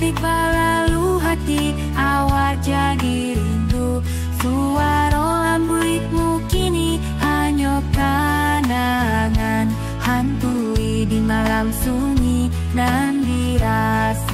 lirik balalu hati awak jadi rindu. Suara lambuitmu kini hanya kenangan, hantui di malam sunyi dan dirasakan.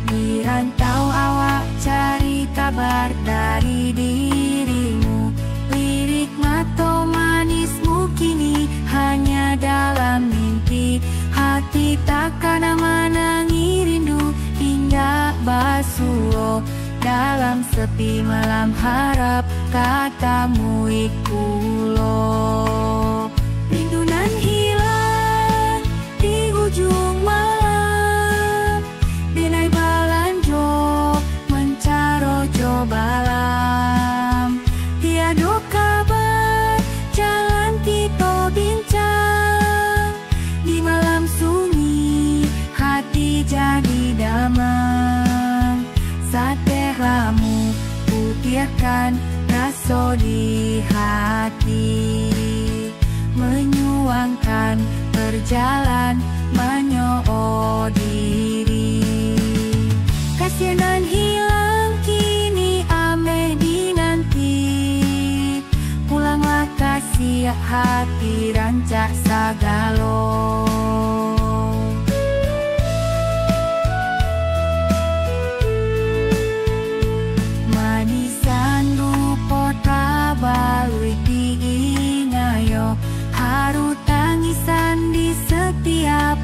Di rantau awak cari kabar dari dirimu. Lirik mata manismu kini hanya dalam mimpi. Hati takkan menangi rindu hingga basuh. Dalam sepi malam harap katamu ikulo. Rindu nan hilang di ujung malam. Denai balanjo mencaro cobalam. Tiada kabar jalan kita bincang. Di malam sunyi hati jadi damai. Satelamu putihkan rasa di hati, menyuangkan perjalanan menyo diri. Kasihan hilang kini ame dinanti. Pulanglah kasih hati rancak sagalo. Balui diingayo, haru tangisan di setiap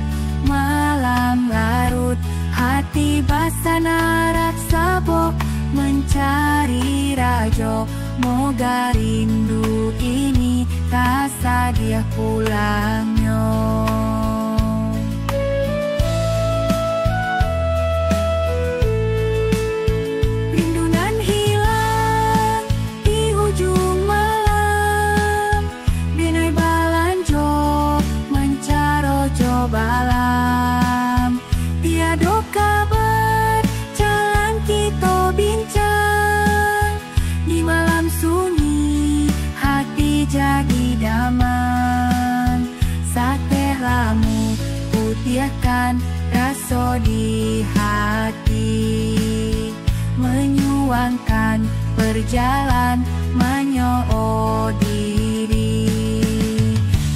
malam larut. Hati basah narak sabok mencari rajo. Moga rindu ini tak sadia pulangnya. Balam tiada kabar jalan kita bincang. Di malam sunyi hati jadi damai. Satelamu putihkan rasa di hati, menyuangkan perjalanan menyo diri.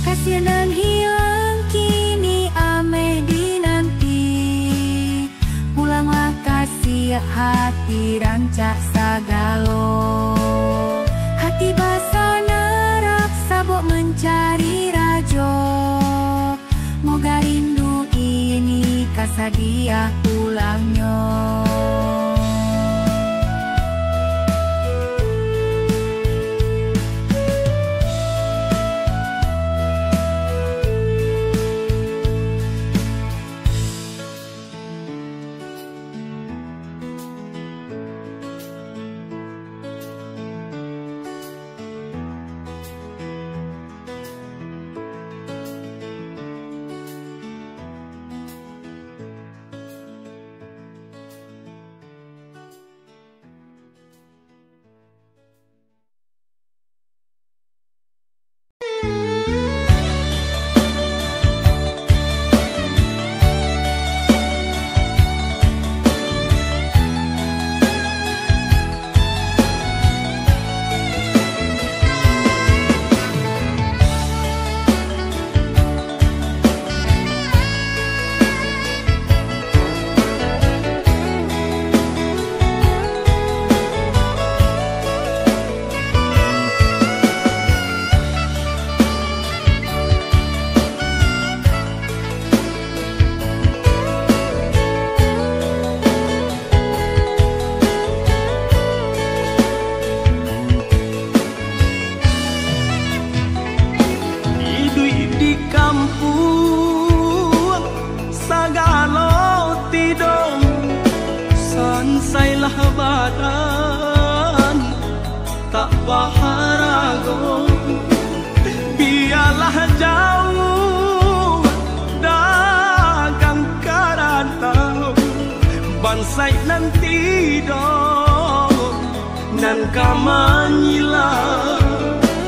Kasihan hilang kini ame dinanti. Pulanglah kasih hati rancak sagalo. Hati basah narak sabok mencari rajo. Moga rindu ini kasadia pulangnya. badan tak baharago, biarlah jauh dagang karantau bansai nanti dong nan kamanyila.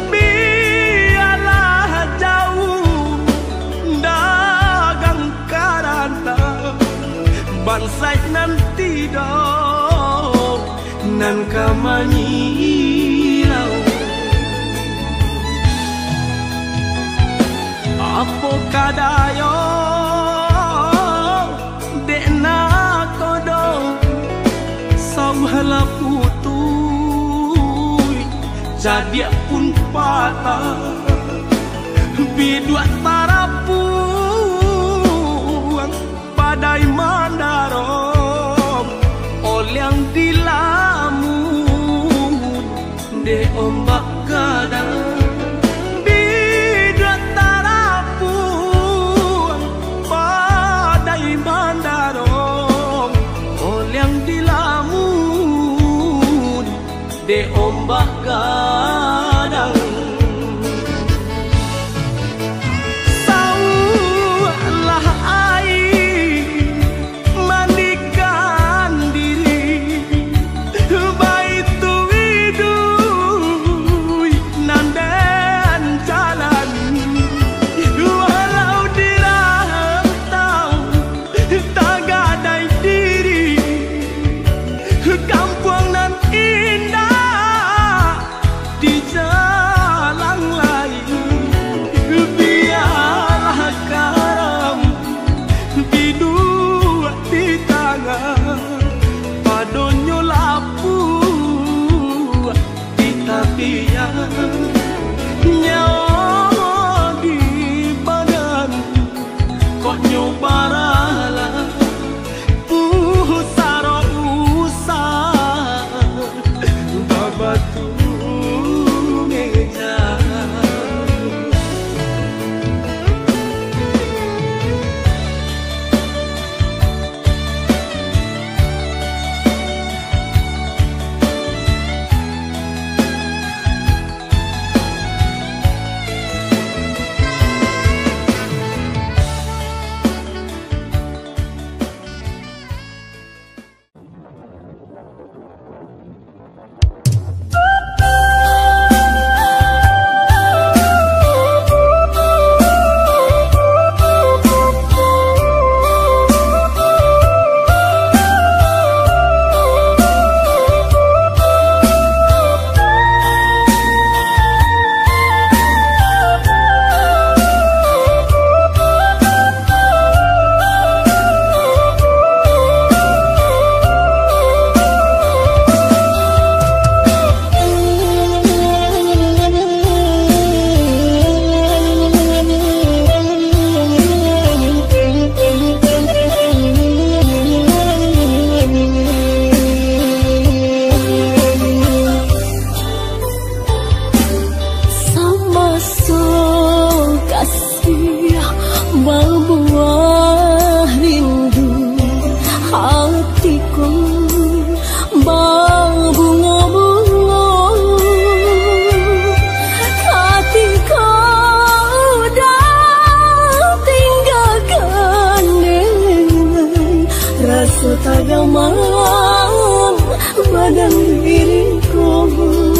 Biarlah jauh dagang karantau kamanyirau apa kadayo dekna kodong sauhala putui jadi pun patah bidua tarapuang badai mandarong olyang dilamun de ombak kadang bidua tarapuang badai mandarong olyang dilamun de ombak kadang padonyo lapu di tapian nyawa di badan kok nyobarala pusaro usah babatu meja Tagaman badan diriku